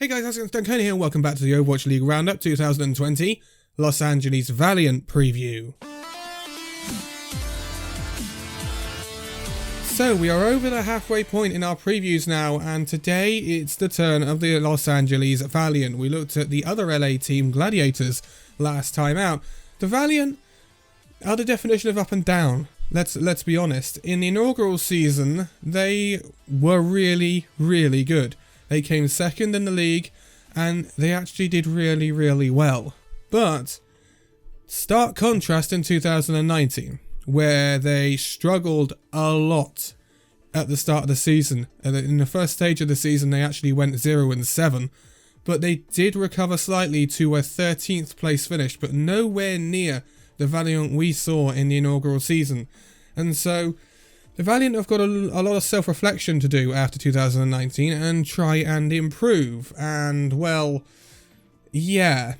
Hey guys, how's it going? Danconia here and welcome back to the Overwatch League Roundup 2020 Los Angeles Valiant preview. So we are over the halfway point in our previews now, and today it's the turn of the Los Angeles Valiant. We looked at the other LA team, Gladiators, last time out. The Valiant are the definition of up and down. Let's be honest. In the inaugural season, they were really good. They came second in the league, and they actually did really well. But, stark contrast in 2019, where they struggled a lot at the start of the season. In the first stage of the season, they actually went 0-7, but they did recover slightly to a 13th place finish, but nowhere near the Valiant we saw in the inaugural season. And so, the Valiant have got a lot of self-reflection to do after 2019 and try and improve. And, well, yeah.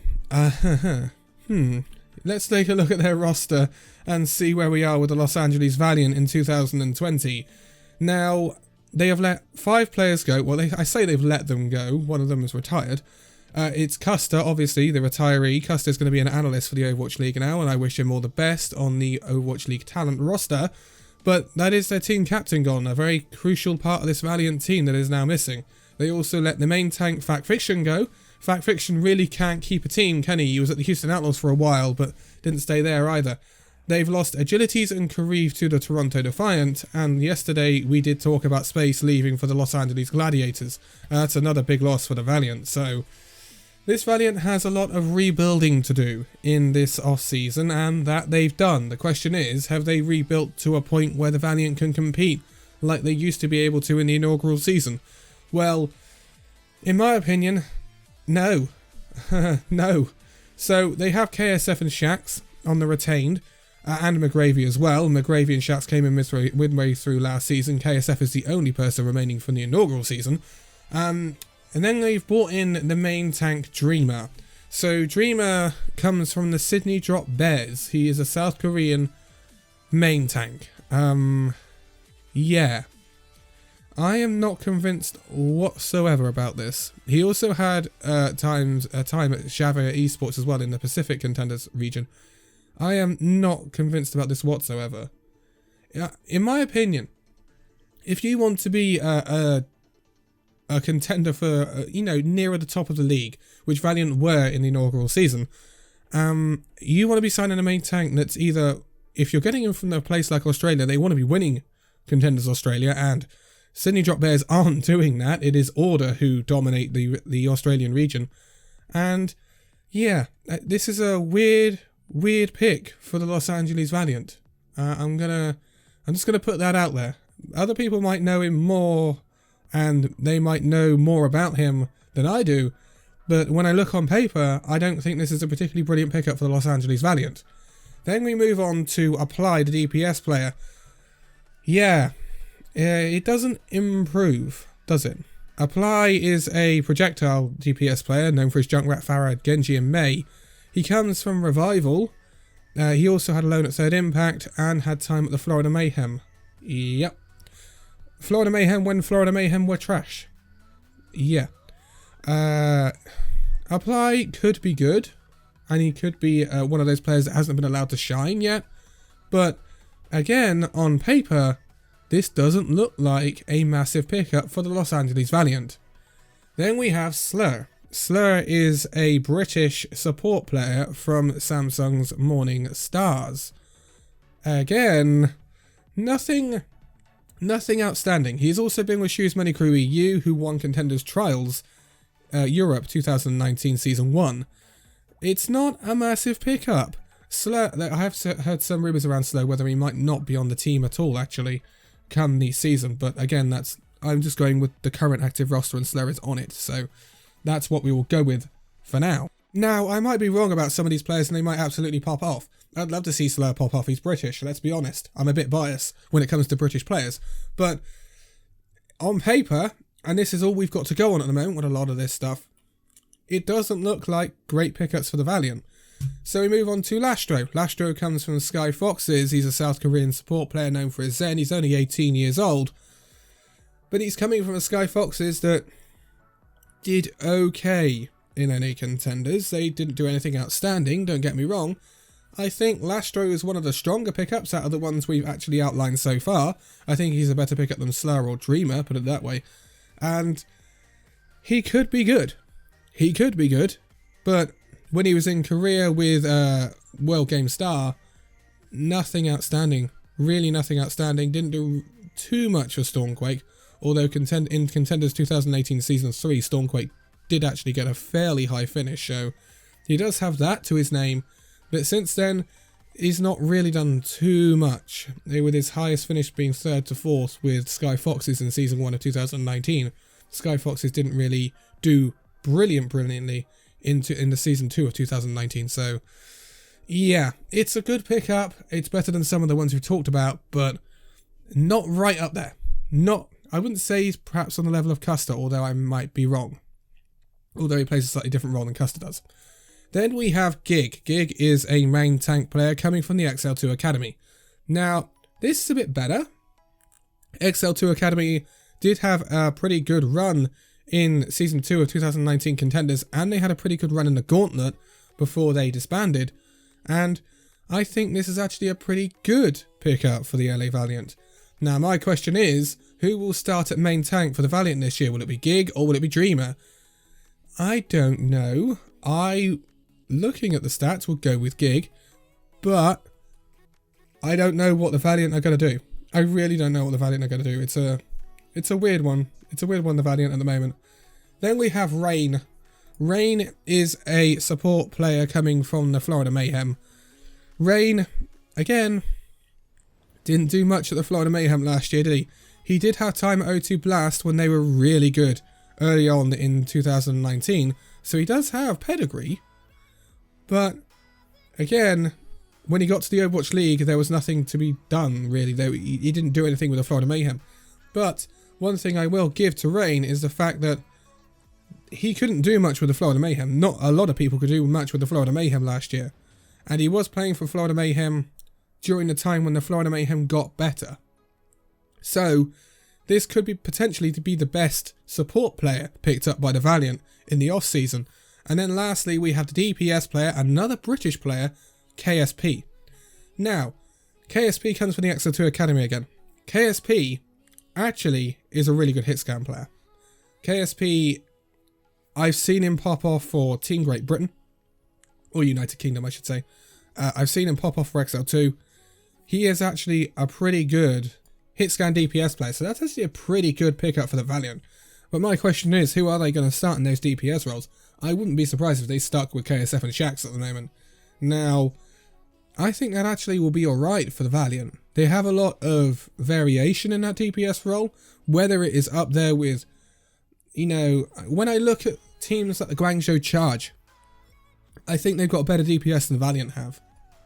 Let's take a look at their roster and see where we are with the Los Angeles Valiant in 2020. Now, they have let 5 players go. Well, I say they've let them go. One of them is retired. It's Custer, obviously, the retiree. Custer's going to be an analyst for the Overwatch League now, and I wish him all the best on the Overwatch League talent roster. But that is their team captain gone, a very crucial part of this Valiant team that is now missing. They also let the main tank Fact Fiction go. Fact Fiction really can't keep a team, can he? He was at the Houston Outlaws for a while, but didn't stay there either. They've lost Agilities and Kariv to the Toronto Defiant, and yesterday we did talk about Space leaving for the Los Angeles Gladiators. That's another big loss for the Valiant, so this Valiant has a lot of rebuilding to do in this off-season, and that they've done. The question is, have they rebuilt to a point where the Valiant can compete like they used to be able to in the inaugural season? Well, in my opinion, no. No. So, they have KSF and Shax on the retained, and McGravy as well. McGravy and Shax came in midway through last season. KSF is the only person remaining from the inaugural season. And then they've brought in the main tank Dreamer. So Dreamer comes from the Sydney Drop Bears. He is a South Korean main tank. Yeah. I am not convinced whatsoever about this. He also had time at Shavia Esports as well in the Pacific Contenders region. I am not convinced about this whatsoever. In my opinion, if you want to be a contender for, nearer the top of the league, which Valiant were in the inaugural season, you want to be signing a main tank that's either, if you're getting him from a place like Australia, they want to be winning Contenders Australia, and Sydney Drop Bears aren't doing that. It is Order who dominate the Australian region. And, yeah, this is a weird pick for the Los Angeles Valiant. I'm just gonna put that out there. Other people might know him more, and they might know more about him than I do, but when I look on paper, I don't think this is a particularly brilliant pickup for the Los Angeles Valiant. Then we move on to Apply, the DPS player. Yeah, it doesn't improve, does it? Apply is a projectile DPS player known for his Junkrat, Farad, Genji and Mei. He comes from Revival. He also had a loan at Third Impact and had time at the Florida Mayhem. Yep. Florida Mayhem when Florida Mayhem were trash. Yeah. Apply could be good, and he could be one of those players that hasn't been allowed to shine yet. But, again, on paper, this doesn't look like a massive pickup for the Los Angeles Valiant. Then we have Slur. Slur is a British support player from Samsung's Morning Stars. Again, nothing outstanding. He's also been with Shoes Money Crew EU, who won Contenders Trials Europe 2019 Season 1. It's not a massive pickup. Slur, I have heard some rumours around Slur whether he might not be on the team at all, actually, come the season. But again, I'm just going with the current active roster and Slur is on it. So that's what we will go with for now. Now, I might be wrong about some of these players and they might absolutely pop off. I'd love to see Slur pop off. He's British, let's be honest. I'm a bit biased when it comes to British players. But on paper, and this is all we've got to go on at the moment with a lot of this stuff, it doesn't look like great pickups for the Valiant. So we move on to Lastro. Lastro comes from Sky Foxes. He's a South Korean support player known for his Zen. He's only 18 years old. But he's coming from a Sky Foxes that did okay in any contenders. They didn't do anything outstanding, don't get me wrong. I think Lastro is one of the stronger pickups out of the ones we've actually outlined so far. I think he's a better pickup than Slur or Dreamer, put it that way. And he could be good. He could be good. But when he was in Korea with World Game Star, nothing outstanding. Really nothing outstanding. Didn't do too much for Stormquake. Although in Contenders 2018 Season 3, Stormquake did actually get a fairly high finish. So he does have that to his name. But since then, he's not really done too much, with his highest finish being 3rd to 4th with Sky Foxes in Season 1 of 2019. Sky Foxes didn't really do brilliantly in the Season 2 of 2019, so yeah, it's a good pickup. It's better than some of the ones we've talked about, but not right up there. I wouldn't say he's perhaps on the level of Custer, although I might be wrong. Although he plays a slightly different role than Custer does. Then we have Gig. Gig is a main tank player coming from the XL2 Academy. Now, this is a bit better. XL2 Academy did have a pretty good run in Season 2 of 2019 Contenders, and they had a pretty good run in the Gauntlet before they disbanded. And I think this is actually a pretty good pickup for the LA Valiant. Now, my question is, who will start at main tank for the Valiant this year? Will it be Gig or will it be Dreamer? I don't know. Looking at the stats, we'll go with Gig, but I don't know what the Valiant are going to do. I really don't know what the Valiant are going to do. It's a weird one. It's a weird one, the Valiant, at the moment. Then we have Rain. Rain is a support player coming from the Florida Mayhem. Rain, again, didn't do much at the Florida Mayhem last year, did he? He did have time at O2 Blast when they were really good early on in 2019, so he does have pedigree. But, again, when he got to the Overwatch League, there was nothing to be done, really. He didn't do anything with the Florida Mayhem. But one thing I will give to Rain is the fact that he couldn't do much with the Florida Mayhem. Not a lot of people could do much with the Florida Mayhem last year. And he was playing for Florida Mayhem during the time when the Florida Mayhem got better. So, this could be potentially to be the best support player picked up by the Valiant in the off-season. And then lastly, we have the DPS player, another British player, KSP. Now, KSP comes from the XL2 Academy again. KSP actually is a really good hit scan player. KSP, I've seen him pop off for Team Great Britain, or United Kingdom I should say. I've seen him pop off for XL2. He is actually a pretty good hit scan DPS player, so that's actually a pretty good pickup for the Valiant. But my question is, who are they going to start in those DPS roles? I wouldn't be surprised if they stuck with KSF and Shax at the moment. Now, I think that actually will be alright for the Valiant. They have a lot of variation in that DPS role, whether it is up there with, you know, when I look at teams like the Guangzhou Charge, I think they've got better DPS than Valiant have.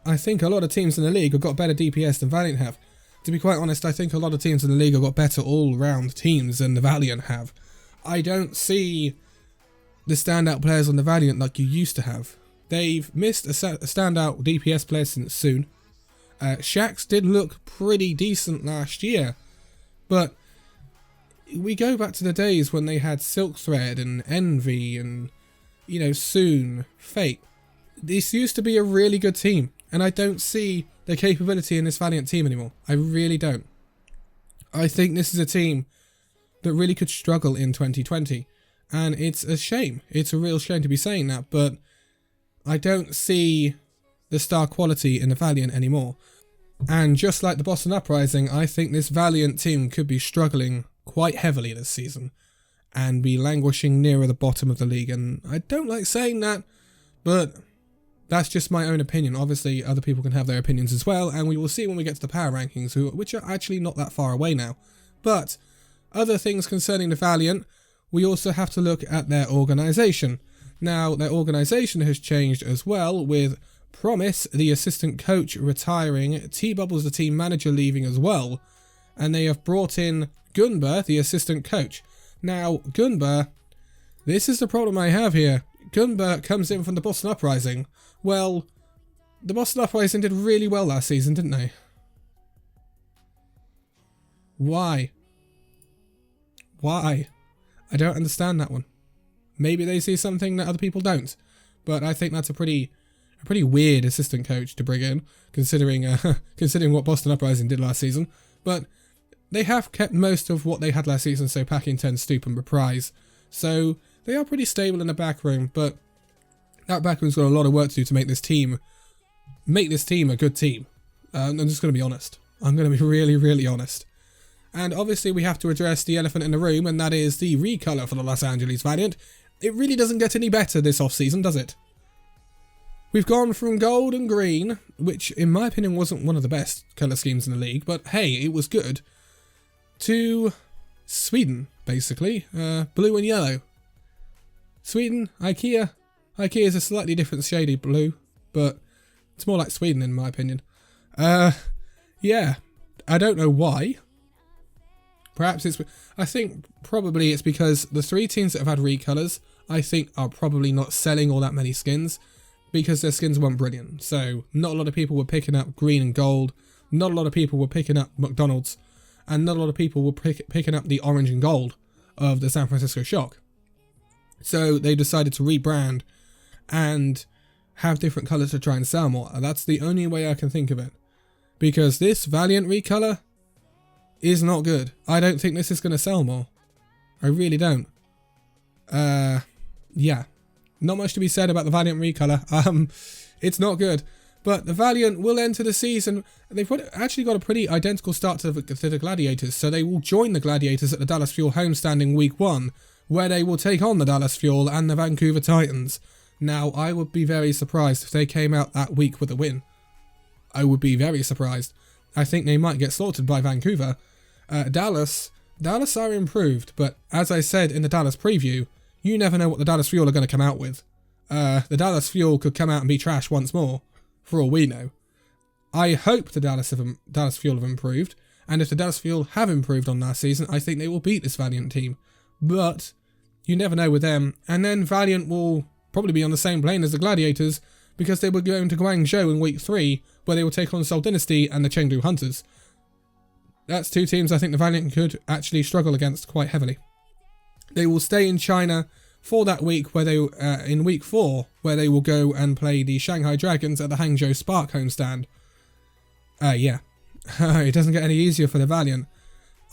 I think a lot of teams in the league have got better DPS than Valiant have. To be quite honest, I think a lot of teams in the league have got better all-round teams than the Valiant have. I don't see the standout players on the Valiant like you used to have. They've missed a standout DPS player since Soon. Shax did look pretty decent last year, but we go back to the days when they had Silk Thread and Envy and, you know, Soon, Fate. This used to be a really good team, and I don't see the capability in this Valiant team anymore. I really don't. I think this is a team that really could struggle in 2020. And it's a shame. It's a real shame to be saying that, but I don't see the star quality in the Valiant anymore. And just like the Boston Uprising, I think this Valiant team could be struggling quite heavily this season and be languishing nearer the bottom of the league. And I don't like saying that, but that's just my own opinion. Obviously, other people can have their opinions as well, and we will see when we get to the power rankings, which are actually not that far away now. But other things concerning the Valiant, we also have to look at their organisation. Now, their organisation has changed as well, with Promise, the assistant coach, retiring, T-Bubbles, the team manager, leaving as well, and they have brought in Gunber, the assistant coach. Now, Gunber, this is the problem I have here. Gunber comes in from the Boston Uprising. Well, the Boston Uprising did really well last season, didn't they? Why? Why? I don't understand that one. Maybe they see something that other people don't. But I think that's a pretty weird assistant coach to bring in, considering what Boston Uprising did last season. But they have kept most of what they had last season, so Packing 10, Stoop and Reprise. So they are pretty stable in the back room, but that back room's got a lot of work to do to make this team a good team. I'm just going to be honest. I'm going to be really, really honest. And obviously we have to address the elephant in the room, and that is the recolor for the Los Angeles Valiant. It really doesn't get any better this off-season, does it? We've gone from gold and green, which in my opinion wasn't one of the best colour schemes in the league, but hey, it was good, to Sweden, basically. Blue and yellow. Sweden, IKEA. IKEA is a slightly different shady blue, but it's more like Sweden in my opinion. Yeah, I don't know why. Perhaps I think probably it's because the 3 teams that have had recolours, I think are probably not selling all that many skins, because their skins weren't brilliant. So not a lot of people were picking up green and gold, not a lot of people were picking up McDonald's, and not a lot of people were picking up the orange and gold of the San Francisco Shock. So they decided to rebrand and have different colours to try and sell more. And that's the only way I can think of it. Because this Valiant recolor is not good. I don't think this is going to sell more. I really don't. Yeah. Not much to be said about the Valiant recolor. It's not good. But the Valiant will enter the season. They've actually got a pretty identical start to the Gladiators. So they will join the Gladiators at the Dallas Fuel homestand in week 1, where they will take on the Dallas Fuel and the Vancouver Titans. Now, I would be very surprised if they came out that week with a win. I would be very surprised. I think they might get slaughtered by Vancouver. Dallas are improved, but as I said in the Dallas preview, you never know what the Dallas Fuel are going to come out with. The Dallas Fuel could come out and be trash once more, for all we know. I hope the Dallas Fuel have improved, and if the Dallas Fuel have improved on last season, I think they will beat this Valiant team. But you never know with them, and then Valiant will probably be on the same plane as the Gladiators, because they were going to Guangzhou in week 3, where they will take on Seoul Dynasty and the Chengdu Hunters. That's 2 teams I think the Valiant could actually struggle against quite heavily. They will stay in China for that week, where they in week 4, where they will go and play the Shanghai Dragons at the Hangzhou Spark homestand. Yeah, it doesn't get any easier for the Valiant.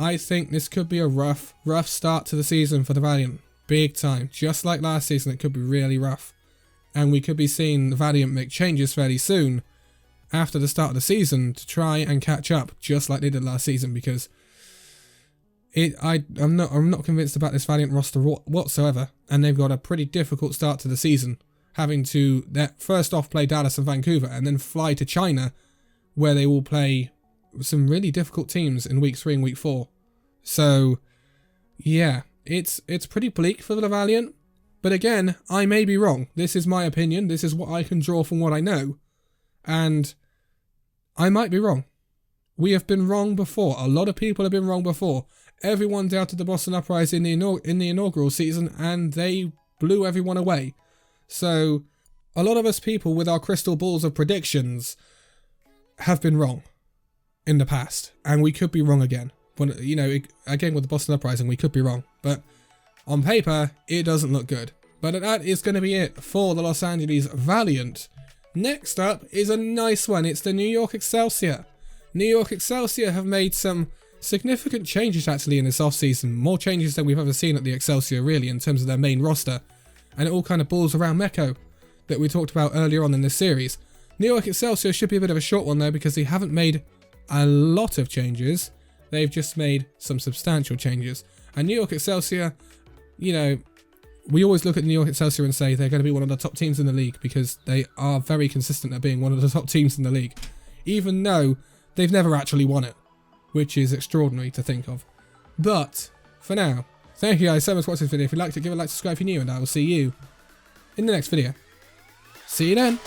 I think this could be a rough start to the season for the Valiant. Big time. Just like last season, it could be really rough. And we could be seeing the Valiant make changes fairly soon after the start of the season to try and catch up, just like they did last season, because I'm not convinced about this Valiant roster whatsoever, and they've got a pretty difficult start to the season, having to first off play Dallas and Vancouver, and then fly to China, where they will play some really difficult teams in week 3 and week 4. So, yeah, it's pretty bleak for the Valiant. But again, I may be wrong. This is my opinion. This is what I can draw from what I know. And I might be wrong. We have been wrong before. A lot of people have been wrong before. Everyone doubted the Boston Uprising in the inaugural season, and they blew everyone away. So, a lot of us people with our crystal balls of predictions have been wrong in the past. And we could be wrong again. When, again with the Boston Uprising, we could be wrong. But on paper, it doesn't look good. But that is going to be it for the Los Angeles Valiant. Next up is a nice one. It's the New York Excelsior. New York Excelsior have made some significant changes actually in this offseason. More changes than we've ever seen at the Excelsior really in terms of their main roster. And it all kind of balls around Mecco that we talked about earlier on in this series. New York Excelsior should be a bit of a short one though, because they haven't made a lot of changes. They've just made some substantial changes. And New York Excelsior, we always look at New York Excelsior and say they're going to be one of the top teams in the league, because they are very consistent at being one of the top teams in the league, even though they've never actually won it, which is extraordinary to think of. But for now, thank you guys so much for watching this video. If you liked it, give it a like, subscribe if you're new, and I will see you in the next video. See you then.